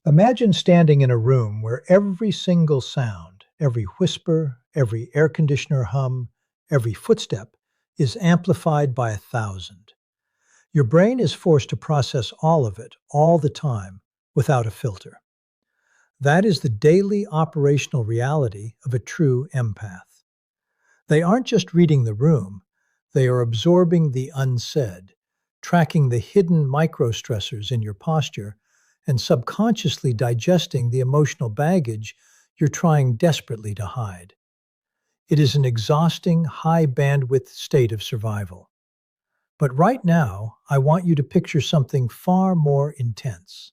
Imagine standing in a room where every single sound, every whisper, every air conditioner hum, every footstep is amplified by 1,000. Your brain is forced to process all of it, all the time, without a filter. That is the daily operational reality of a true empath. They aren't just reading the room, they are absorbing the unsaid, tracking the hidden microstressors in your posture, and subconsciously digesting the emotional baggage you're trying desperately to hide. It is an exhausting, high bandwidth state of survival. But right now, I want you to picture something far more intense.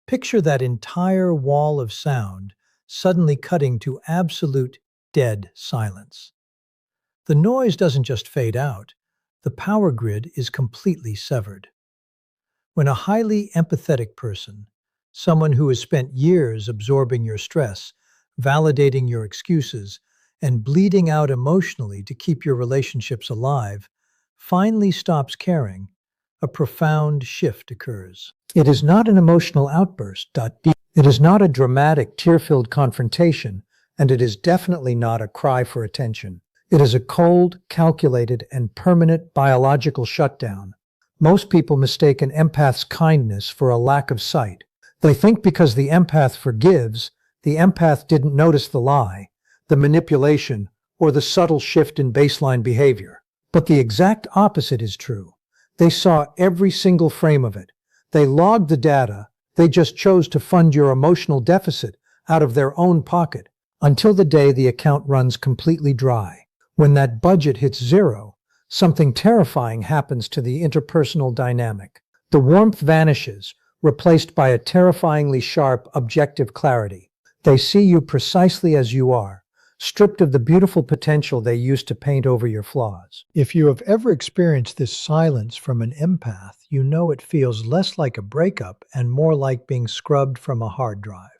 Picture that entire wall of sound suddenly cutting to absolute dead silence. The noise doesn't just fade out, the power grid is completely severed. When a highly empathetic person, someone who has spent years absorbing your stress, validating your excuses, and bleeding out emotionally to keep your relationships alive, finally stops caring, a profound shift occurs. It is not an emotional outburst. It is not a dramatic, tear-filled confrontation, and it is definitely not a cry for attention. It is a cold, calculated, and permanent biological shutdown. Most people mistake an empath's kindness for a lack of sight. They think because the empath forgives, the empath didn't notice the lie, the manipulation, or the subtle shift in baseline behavior. But the exact opposite is true. They saw every single frame of it. They logged the data. They just chose to fund your emotional deficit out of their own pocket until the day the account runs completely dry. When that budget hits zero, something terrifying happens to the interpersonal dynamic. The warmth vanishes, replaced by a terrifyingly sharp, objective clarity. They see you precisely as you are, stripped of the beautiful potential they used to paint over your flaws. If you have ever experienced this silence from an empath, you know it feels less like a breakup and more like being scrubbed from a hard drive.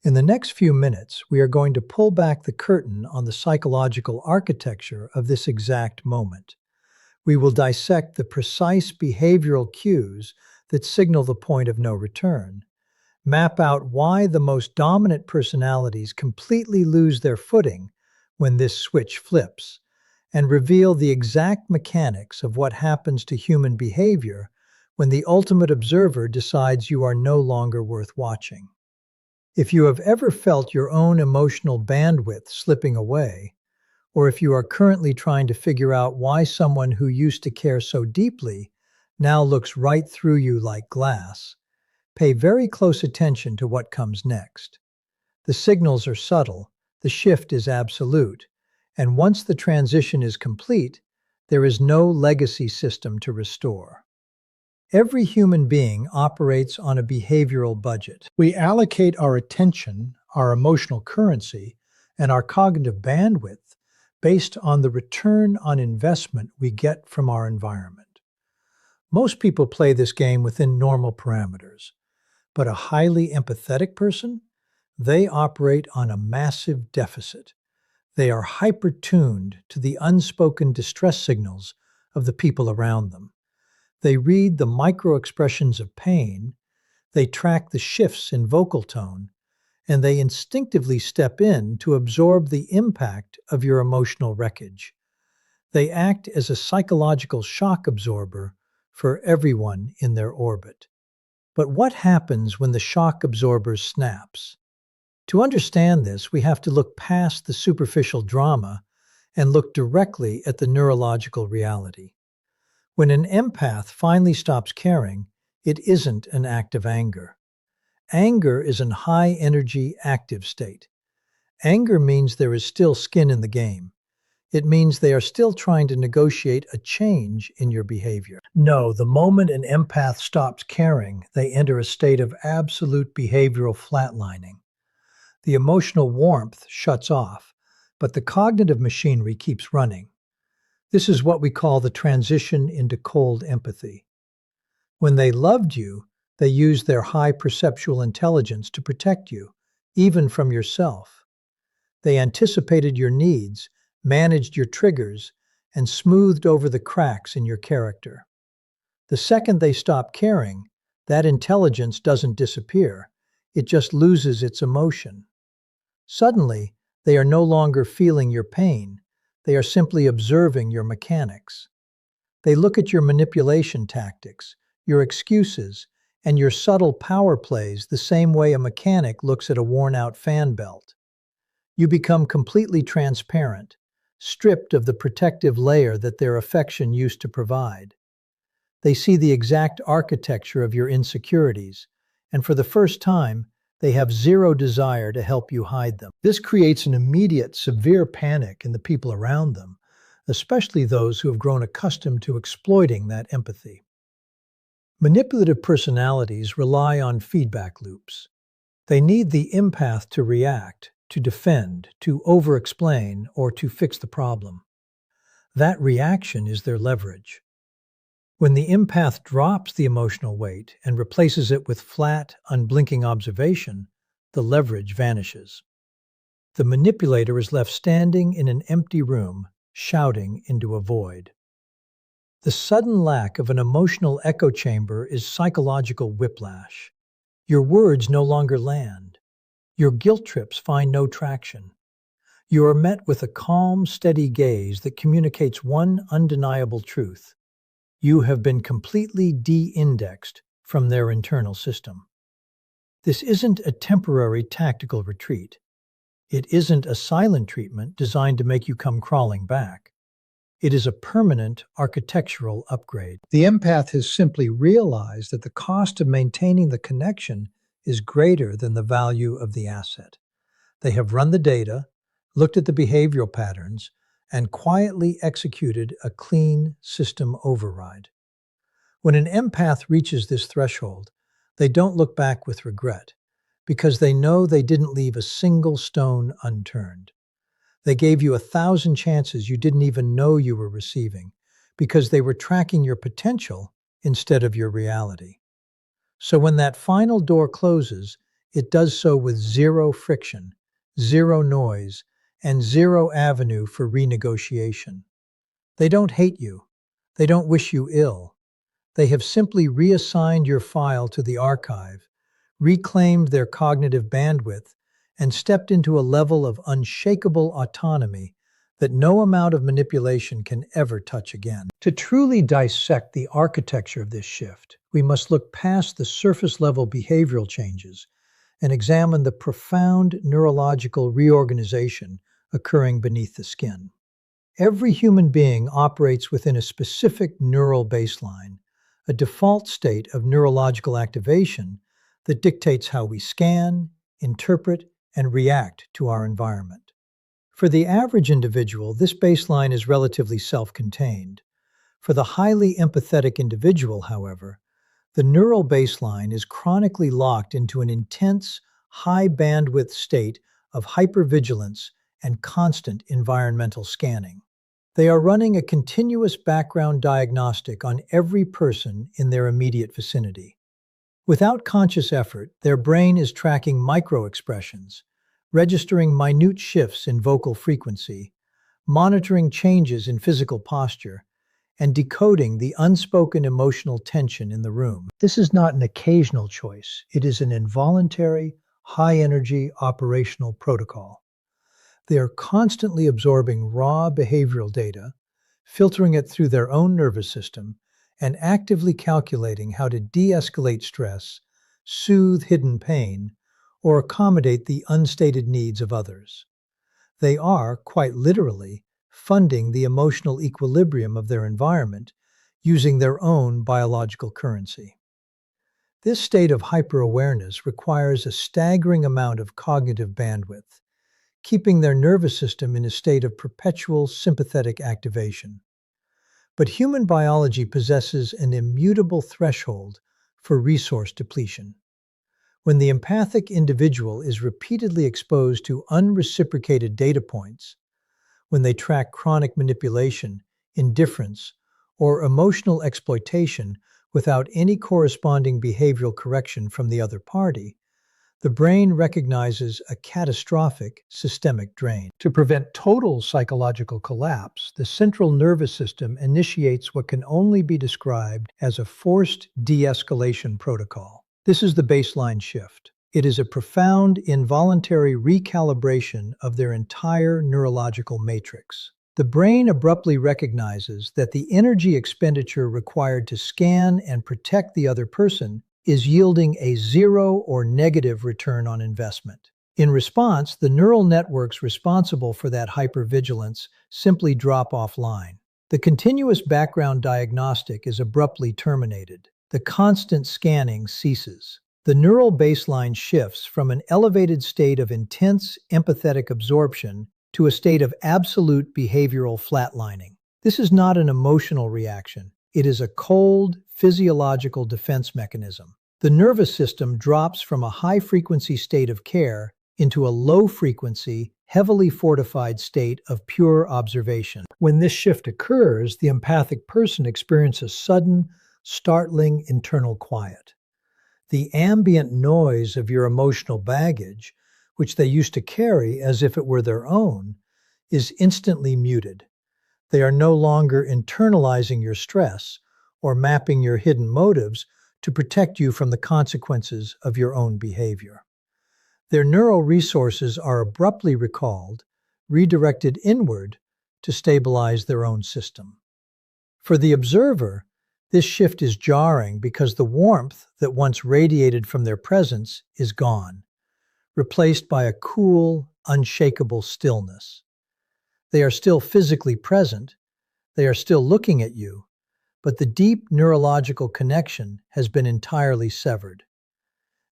In the next few minutes, we are going to pull back the curtain on the psychological architecture of this exact moment. We will dissect the precise behavioral cues that signal the point of no return, map out why the most dominant personalities completely lose their footing when this switch flips, and reveal the exact mechanics of what happens to human behavior when the ultimate observer decides you are no longer worth watching. If you have ever felt your own emotional bandwidth slipping away, or if you are currently trying to figure out why someone who used to care so deeply now looks right through you like glass, pay very close attention to what comes next. The signals are subtle, the shift is absolute, and once the transition is complete, there is no legacy system to restore. Every human being operates on a behavioral budget. We allocate our attention, our emotional currency, and our cognitive bandwidth based on the return on investment we get from our environment. Most people play this game within normal parameters, but a highly empathetic person, they operate on a massive deficit. They are hyper-tuned to the unspoken distress signals of the people around them. They read the micro-expressions of pain, they track the shifts in vocal tone, and they instinctively step in to absorb the impact of your emotional wreckage. They act as a psychological shock absorber for everyone in their orbit. But what happens when the shock absorber snaps? To understand this, we have to look past the superficial drama and look directly at the neurological reality. When an empath finally stops caring, it isn't an act of anger. Anger is a high-energy active state. Anger means there is still skin in the game. It means they are still trying to negotiate a change in your behavior. No, the moment an empath stops caring, they enter a state of absolute behavioral flatlining. The emotional warmth shuts off, but the cognitive machinery keeps running. This is what we call the transition into cold empathy. When they loved you, they used their high perceptual intelligence to protect you, even from yourself. They anticipated your needs, managed your triggers, and smoothed over the cracks in your character. The second they stop caring, That intelligence doesn't disappear, it just loses its emotion. Suddenly, they are no longer feeling your pain, they are simply observing your mechanics. They look at your manipulation tactics, your excuses, and your subtle power plays the same way a mechanic looks at a worn-out fan belt. You become completely transparent, stripped of the protective layer that their affection used to provide. They see the exact architecture of your insecurities, and for the first time, they have zero desire to help you hide them. This creates an immediate, severe panic in the people around them, especially those who have grown accustomed to exploiting that empathy. Manipulative personalities rely on feedback loops. They need the empath to react, to defend, to over-explain, or to fix the problem. That reaction is their leverage. When the empath drops the emotional weight and replaces it with flat, unblinking observation, the leverage vanishes. The manipulator is left standing in an empty room, shouting into a void. The sudden lack of an emotional echo chamber is psychological whiplash. Your words no longer land. Your guilt trips find no traction. You are met with a calm, steady gaze that communicates one undeniable truth. You have been completely de-indexed from their internal system. This isn't a temporary tactical retreat. It isn't a silent treatment designed to make you come crawling back. It is a permanent architectural upgrade. The empath has simply realized that the cost of maintaining the connection is greater than the value of the asset. They have run the data, looked at the behavioral patterns, and quietly executed a clean system override. When an empath reaches this threshold, they don't look back with regret, because they know they didn't leave a single stone unturned. They gave you 1,000 chances you didn't even know you were receiving, because they were tracking your potential instead of your reality. So when that final door closes, it does so with zero friction, zero noise, and zero avenue for renegotiation. They don't hate you. They don't wish you ill. They have simply reassigned your file to the archive, reclaimed their cognitive bandwidth, and stepped into a level of unshakable autonomy that no amount of manipulation can ever touch again. To truly dissect the architecture of this shift, we must look past the surface-level behavioral changes and examine the profound neurological reorganization occurring beneath the skin. Every human being operates within a specific neural baseline, a default state of neurological activation that dictates how we scan, interpret, and react to our environment. For the average individual, this baseline is relatively self-contained. For the highly empathetic individual, however, the neural baseline is chronically locked into an intense, high-bandwidth state of hypervigilance and constant environmental scanning. They are running a continuous background diagnostic on every person in their immediate vicinity. Without conscious effort, their brain is tracking micro-expressions, registering minute shifts in vocal frequency, monitoring changes in physical posture, and decoding the unspoken emotional tension in the room. This is not an occasional choice. It is an involuntary, high-energy operational protocol. They are constantly absorbing raw behavioral data, filtering it through their own nervous system, and actively calculating how to de-escalate stress, soothe hidden pain, or accommodate the unstated needs of others. They are, quite literally, funding the emotional equilibrium of their environment using their own biological currency. This state of hyper-awareness requires a staggering amount of cognitive bandwidth, keeping their nervous system in a state of perpetual sympathetic activation. But human biology possesses an immutable threshold for resource depletion. When the empathic individual is repeatedly exposed to unreciprocated data points, when they track chronic manipulation, indifference, or emotional exploitation without any corresponding behavioral correction from the other party, The brain recognizes a catastrophic systemic drain. To prevent total psychological collapse, the central nervous system initiates what can only be described as a forced de-escalation protocol. This is the baseline shift. It is a profound, involuntary recalibration of their entire neurological matrix. The brain abruptly recognizes that the energy expenditure required to scan and protect the other person is yielding a zero or negative return on investment. In response, the neural networks responsible for that hypervigilance simply drop offline. The continuous background diagnostic is abruptly terminated. The constant scanning ceases. The neural baseline shifts from an elevated state of intense empathetic absorption to a state of absolute behavioral flatlining. This is not an emotional reaction. It is a cold, physiological defense mechanism. The nervous system drops from a high-frequency state of care into a low-frequency, heavily fortified state of pure observation. When this shift occurs, the empathic person experiences sudden, startling internal quiet. The ambient noise of your emotional baggage, which they used to carry as if it were their own, is instantly muted. They are no longer internalizing your stress or mapping your hidden motives to protect you from the consequences of your own behavior. Their neural resources are abruptly recalled, redirected inward to stabilize their own system. For the observer, this shift is jarring because the warmth that once radiated from their presence is gone, replaced by a cool, unshakable stillness. They are still physically present, they are still looking at you, but the deep neurological connection has been entirely severed.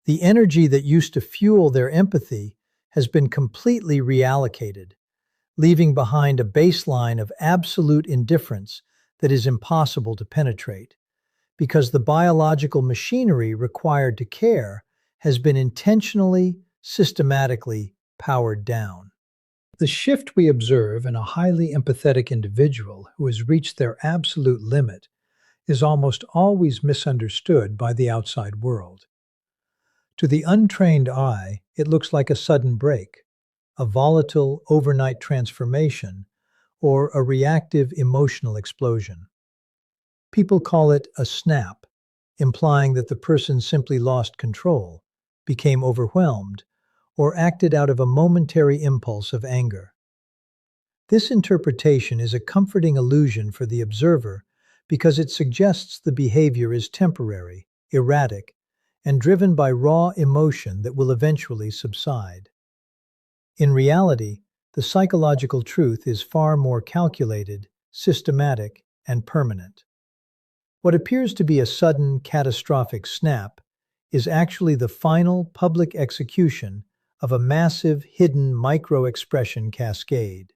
The energy that used to fuel their empathy has been completely reallocated, leaving behind a baseline of absolute indifference that is impossible to penetrate, because the biological machinery required to care has been intentionally, systematically powered down. The shift we observe in a highly empathetic individual who has reached their absolute limit is almost always misunderstood by the outside world. To the untrained eye, it looks like a sudden break, a volatile overnight transformation, or a reactive emotional explosion. People call it a snap, implying that the person simply lost control, became overwhelmed, or acted out of a momentary impulse of anger. This interpretation is a comforting illusion for the observer because it suggests the behavior is temporary, erratic, and driven by raw emotion that will eventually subside. In reality, the psychological truth is far more calculated, systematic, and permanent. What appears to be a sudden, catastrophic snap is actually the final public execution of a massive, hidden micro-expression cascade.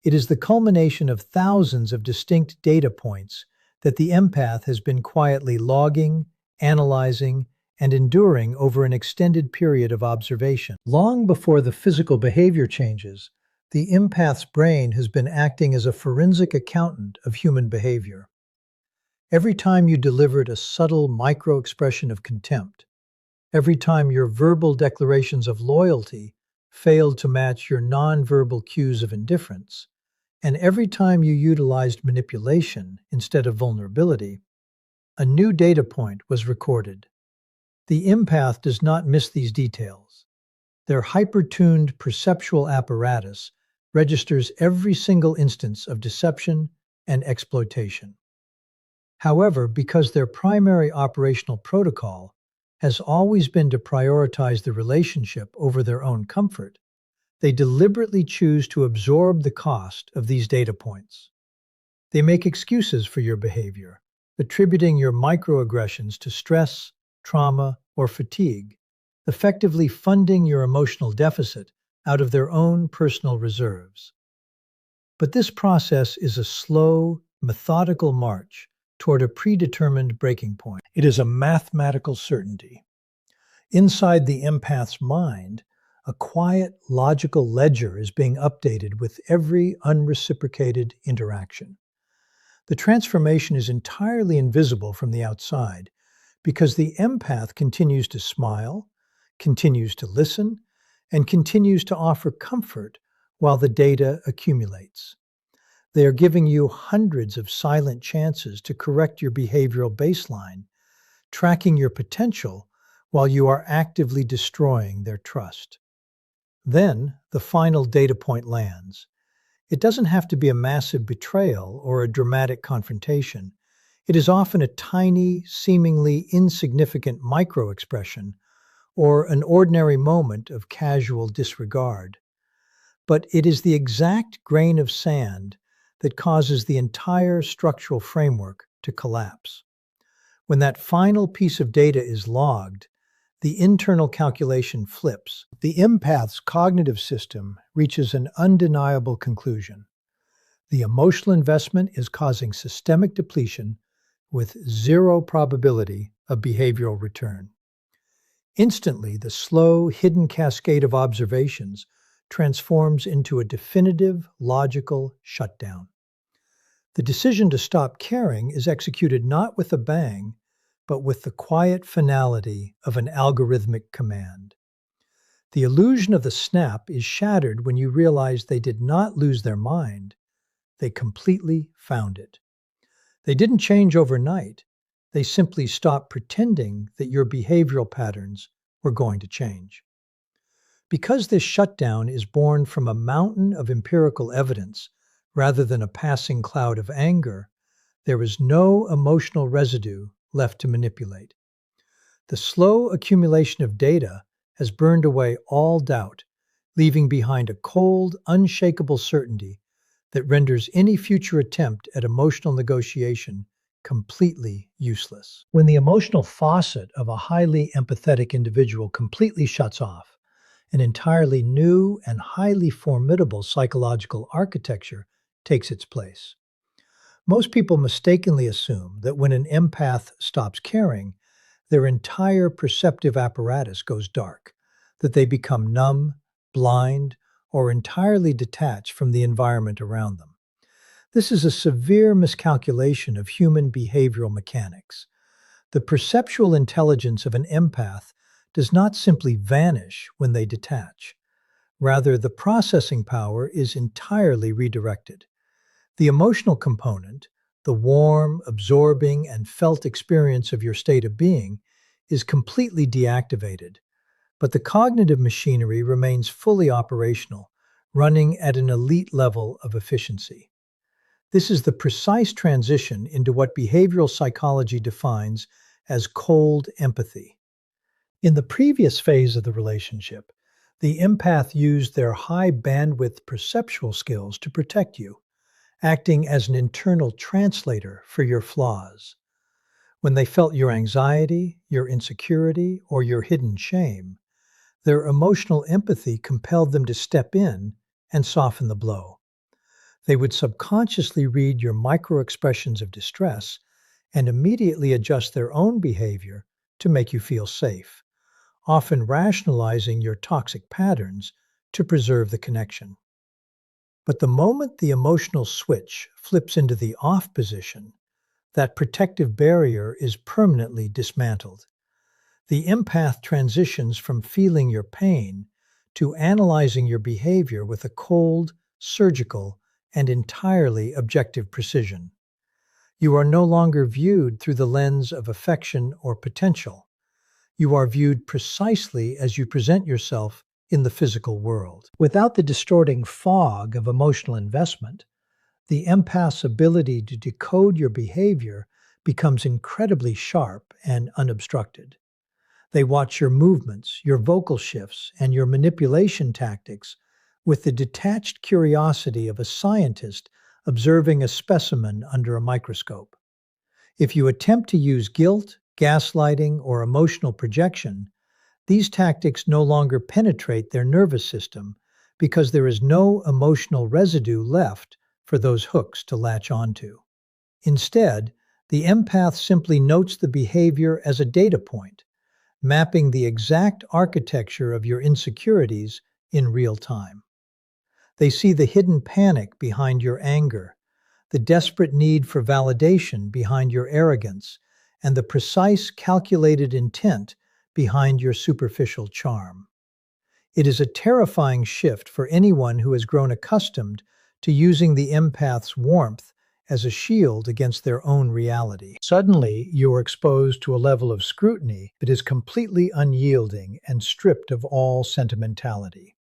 It is the culmination of thousands of distinct data points that the empath has been quietly logging, analyzing, and enduring over an extended period of observation. Long before the physical behavior changes, the empath's brain has been acting as a forensic accountant of human behavior. Every time you delivered a subtle micro-expression of contempt, every time your verbal declarations of loyalty failed to match your nonverbal cues of indifference, and every time you utilized manipulation instead of vulnerability, a new data point was recorded. The empath does not miss these details. Their hyper-tuned perceptual apparatus registers every single instance of deception and exploitation. However, because their primary operational protocol has always been to prioritize the relationship over their own comfort, they deliberately choose to absorb the cost of these data points. They make excuses for your behavior, attributing your microaggressions to stress, trauma, or fatigue, effectively funding your emotional deficit out of their own personal reserves. But this process is a slow, methodical march toward a predetermined breaking point. It is a mathematical certainty. Inside the empath's mind, a quiet, logical ledger is being updated with every unreciprocated interaction. The transformation is entirely invisible from the outside because the empath continues to smile, continues to listen, and continues to offer comfort while the data accumulates. They are giving you hundreds of silent chances to correct your behavioral baseline, tracking your potential while you are actively destroying their trust. Then, the final data point lands. It doesn't have to be a massive betrayal or a dramatic confrontation. It is often a tiny, seemingly insignificant micro-expression or an ordinary moment of casual disregard. But it is the exact grain of sand that causes the entire structural framework to collapse. When that final piece of data is logged, the internal calculation flips. The empath's cognitive system reaches an undeniable conclusion. The emotional investment is causing systemic depletion with zero probability of behavioral return. Instantly, the slow, hidden cascade of observations transforms into a definitive, logical shutdown. The decision to stop caring is executed not with a bang, but with the quiet finality of an algorithmic command. The illusion of the snap is shattered when you realize they did not lose their mind, they completely found it. They didn't change overnight, they simply stopped pretending that your behavioral patterns were going to change. Because this shutdown is born from a mountain of empirical evidence rather than a passing cloud of anger, there is no emotional residue left to manipulate. The slow accumulation of data has burned away all doubt, leaving behind a cold, unshakable certainty that renders any future attempt at emotional negotiation completely useless. When the emotional faucet of a highly empathetic individual completely shuts off, an entirely new and highly formidable psychological architecture takes its place. Most people mistakenly assume that when an empath stops caring, their entire perceptive apparatus goes dark, that they become numb, blind, or entirely detached from the environment around them. This is a severe miscalculation of human behavioral mechanics. The perceptual intelligence of an empath does not simply vanish when they detach. Rather, the processing power is entirely redirected. The emotional component, the warm, absorbing, and felt experience of your state of being, is completely deactivated, but the cognitive machinery remains fully operational, running at an elite level of efficiency. This is the precise transition into what behavioral psychology defines as cold empathy. In the previous phase of the relationship, the empath used their high bandwidth perceptual skills to protect you, acting as an internal translator for your flaws. When they felt your anxiety, your insecurity, or your hidden shame, their emotional empathy compelled them to step in and soften the blow. They would subconsciously read your micro-expressions of distress and immediately adjust their own behavior to make you feel safe, often rationalizing your toxic patterns to preserve the connection. But the moment the emotional switch flips into the off position, that protective barrier is permanently dismantled. The empath transitions from feeling your pain to analyzing your behavior with a cold, surgical, and entirely objective precision. You are no longer viewed through the lens of affection or potential. You are viewed precisely as you present yourself in the physical world. Without the distorting fog of emotional investment, the empath's ability to decode your behavior becomes incredibly sharp and unobstructed. They watch your movements, your vocal shifts, and your manipulation tactics with the detached curiosity of a scientist observing a specimen under a microscope. If you attempt to use guilt, gaslighting, or emotional projection, these tactics no longer penetrate their nervous system because there is no emotional residue left for those hooks to latch onto. Instead, the empath simply notes the behavior as a data point, mapping the exact architecture of your insecurities in real time. They see the hidden panic behind your anger, the desperate need for validation behind your arrogance, and the precise calculated intent behind your superficial charm. It is a terrifying shift for anyone who has grown accustomed to using the empath's warmth as a shield against their own reality. Suddenly, you are exposed to a level of scrutiny that is completely unyielding and stripped of all sentimentality.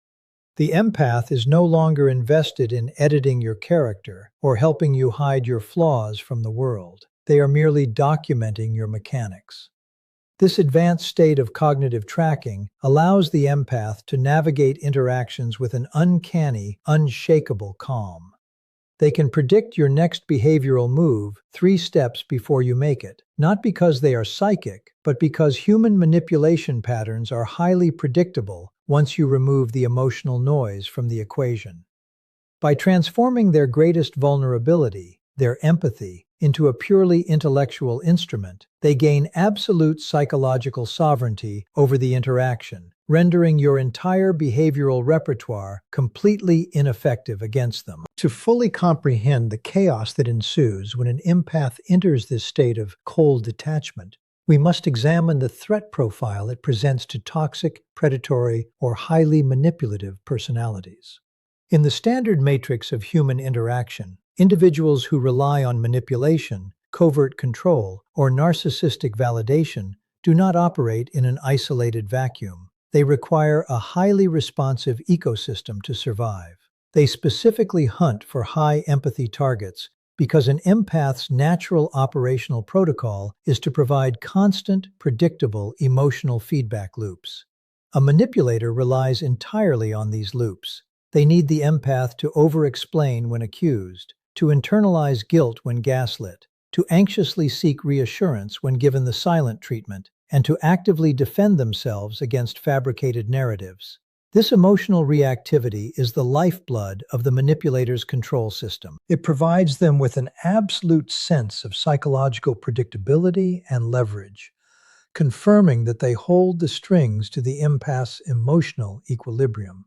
The empath is no longer invested in editing your character or helping you hide your flaws from the world. They are merely documenting your mechanics. This advanced state of cognitive tracking allows the empath to navigate interactions with an uncanny, unshakable calm. They can predict your next behavioral move 3 steps before you make it, not because they are psychic, but because human manipulation patterns are highly predictable once you remove the emotional noise from the equation. By transforming their greatest vulnerability, their empathy, into a purely intellectual instrument, they gain absolute psychological sovereignty over the interaction, rendering your entire behavioral repertoire completely ineffective against them. To fully comprehend the chaos that ensues when an empath enters this state of cold detachment, we must examine the threat profile it presents to toxic, predatory, or highly manipulative personalities. In the standard matrix of human interaction, individuals who rely on manipulation, covert control, or narcissistic validation do not operate in an isolated vacuum. They require a highly responsive ecosystem to survive. They specifically hunt for high empathy targets because an empath's natural operational protocol is to provide constant, predictable emotional feedback loops. A manipulator relies entirely on these loops. They need the empath to over-explain when accused, to internalize guilt when gaslit, to anxiously seek reassurance when given the silent treatment, and to actively defend themselves against fabricated narratives. This emotional reactivity is the lifeblood of the manipulator's control system. It provides them with an absolute sense of psychological predictability and leverage, confirming that they hold the strings to the empath's emotional equilibrium.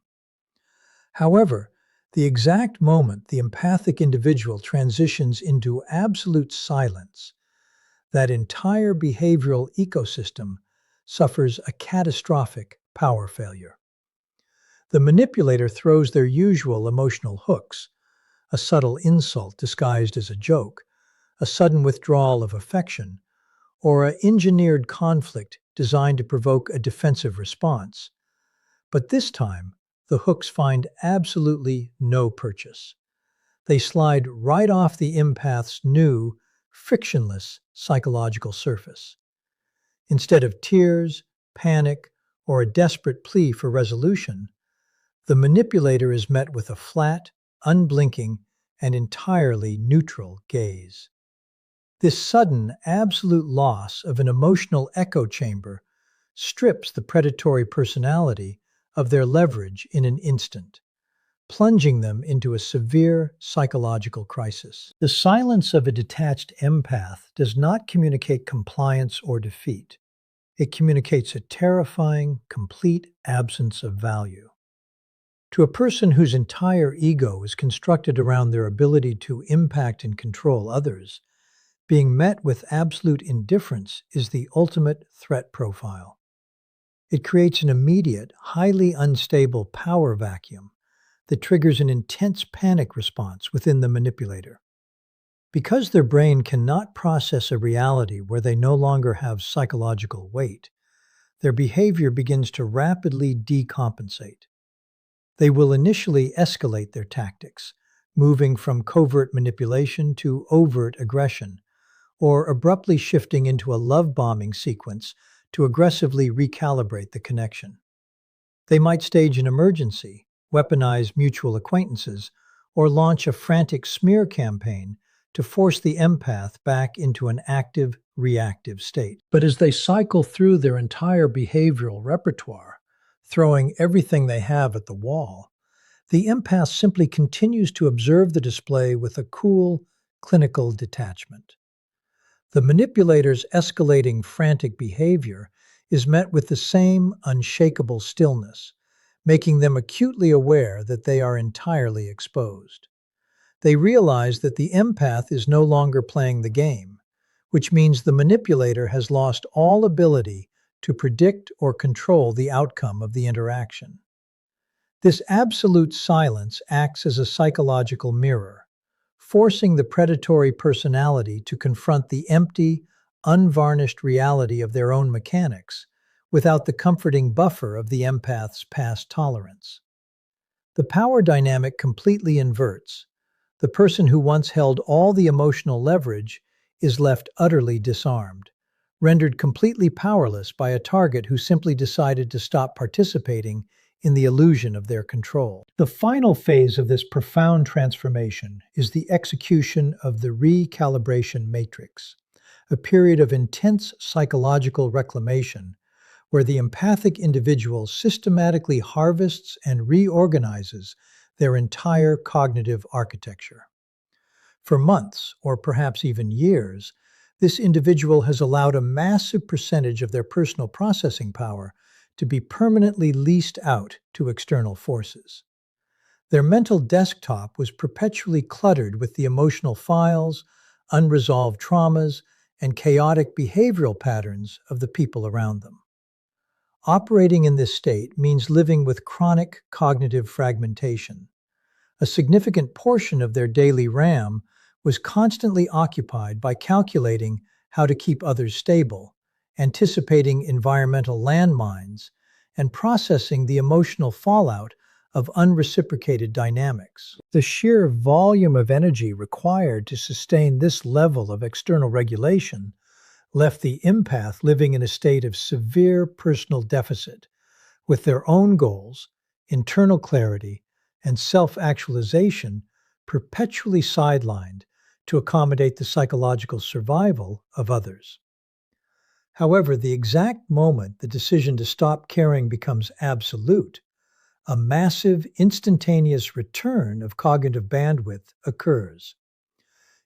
However, the exact moment the empathic individual transitions into absolute silence, that entire behavioral ecosystem suffers a catastrophic power failure. The manipulator throws their usual emotional hooks, a subtle insult disguised as a joke, a sudden withdrawal of affection, or an engineered conflict designed to provoke a defensive response. But this time, the hooks find absolutely no purchase. They slide right off the empath's new, frictionless psychological surface. Instead of tears, panic, or a desperate plea for resolution, the manipulator is met with a flat, unblinking, and entirely neutral gaze. This sudden, absolute loss of an emotional echo chamber strips the predatory personality of their leverage in an instant, plunging them into a severe psychological crisis. The silence of a detached empath does not communicate compliance or defeat. It communicates a terrifying, complete absence of value. To a person whose entire ego is constructed around their ability to impact and control others, being met with absolute indifference is the ultimate threat profile. It creates an immediate, highly unstable power vacuum that triggers an intense panic response within the manipulator. Because their brain cannot process a reality where they no longer have psychological weight, their behavior begins to rapidly decompensate. They will initially escalate their tactics, moving from covert manipulation to overt aggression, or abruptly shifting into a love-bombing sequence to aggressively recalibrate the connection. They might stage an emergency, weaponize mutual acquaintances, or launch a frantic smear campaign to force the empath back into an active, reactive state. But as they cycle through their entire behavioral repertoire, throwing everything they have at the wall, the empath simply continues to observe the display with a cool, clinical detachment. The manipulator's escalating frantic behavior is met with the same unshakable stillness, making them acutely aware that they are entirely exposed. They realize that the empath is no longer playing the game, which means the manipulator has lost all ability to predict or control the outcome of the interaction. This absolute silence acts as a psychological mirror, forcing the predatory personality to confront the empty, unvarnished reality of their own mechanics without the comforting buffer of the empath's past tolerance. The power dynamic completely inverts. The person who once held all the emotional leverage is left utterly disarmed, rendered completely powerless by a target who simply decided to stop participating in the illusion of their control. The final phase of this profound transformation is the execution of the Re-calibration Matrix, a period of intense psychological reclamation where the empathic individual systematically harvests and reorganizes their entire cognitive architecture. For months, or perhaps even years, this individual has allowed a massive percentage of their personal processing power to be permanently leased out to external forces. Their mental desktop was perpetually cluttered with the emotional files, unresolved traumas, and chaotic behavioral patterns of the people around them. Operating in this state means living with chronic cognitive fragmentation. A significant portion of their daily RAM was constantly occupied by calculating how to keep others stable, anticipating environmental landmines, and processing the emotional fallout of unreciprocated dynamics. The sheer volume of energy required to sustain this level of external regulation left the empath living in a state of severe personal deficit, with their own goals, internal clarity, and self-actualization perpetually sidelined to accommodate the psychological survival of others. However, the exact moment the decision to stop caring becomes absolute, a massive, instantaneous return of cognitive bandwidth occurs.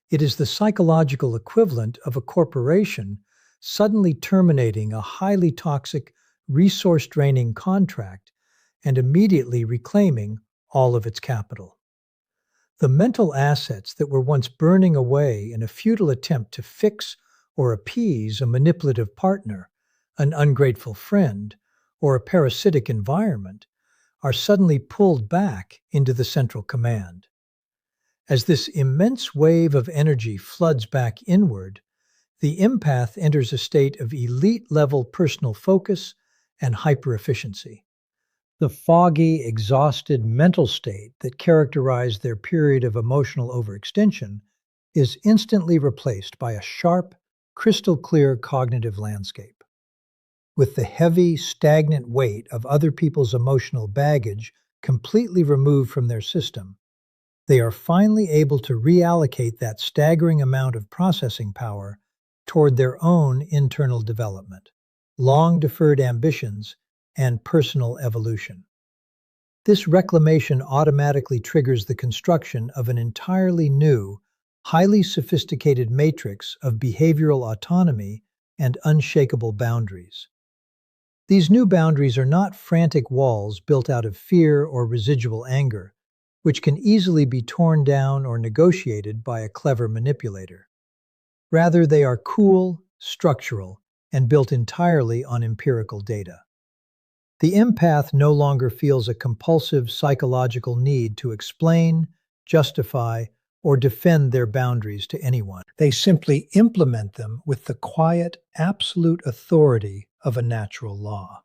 It is the psychological equivalent of a corporation suddenly terminating a highly toxic, resource-draining contract and immediately reclaiming all of its capital. The mental assets that were once burning away in a futile attempt to fix or appease a manipulative partner, an ungrateful friend, or a parasitic environment are suddenly pulled back into the central command. As this immense wave of energy floods back inward, the empath enters a state of elite-level personal focus and hyper-efficiency. The foggy, exhausted mental state that characterized their period of emotional overextension is instantly replaced by a sharp, crystal-clear cognitive landscape. With the heavy, stagnant weight of other people's emotional baggage completely removed from their system, they are finally able to reallocate that staggering amount of processing power toward their own internal development, long-deferred ambitions, and personal evolution. This reclamation automatically triggers the construction of an entirely new, highly sophisticated matrix of behavioral autonomy and unshakable boundaries. These new boundaries are not frantic walls built out of fear or residual anger, which can easily be torn down or negotiated by a clever manipulator. Rather, they are cool, structural, and built entirely on empirical data. The empath no longer feels a compulsive psychological need to explain, justify, or defend their boundaries to anyone. They simply implement them with the quiet, absolute authority of a natural law.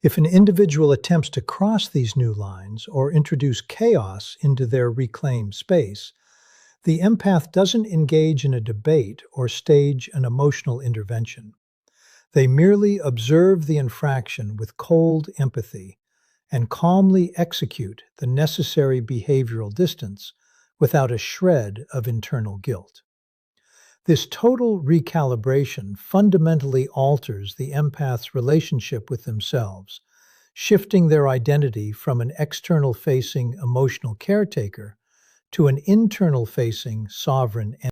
If an individual attempts to cross these new lines or introduce chaos into their reclaimed space, the empath doesn't engage in a debate or stage an emotional intervention. They merely observe the infraction with cold empathy and calmly execute the necessary behavioral distance without a shred of internal guilt. This total recalibration fundamentally alters the empath's relationship with themselves, shifting their identity from an external-facing emotional caretaker to an internal-facing sovereign entity.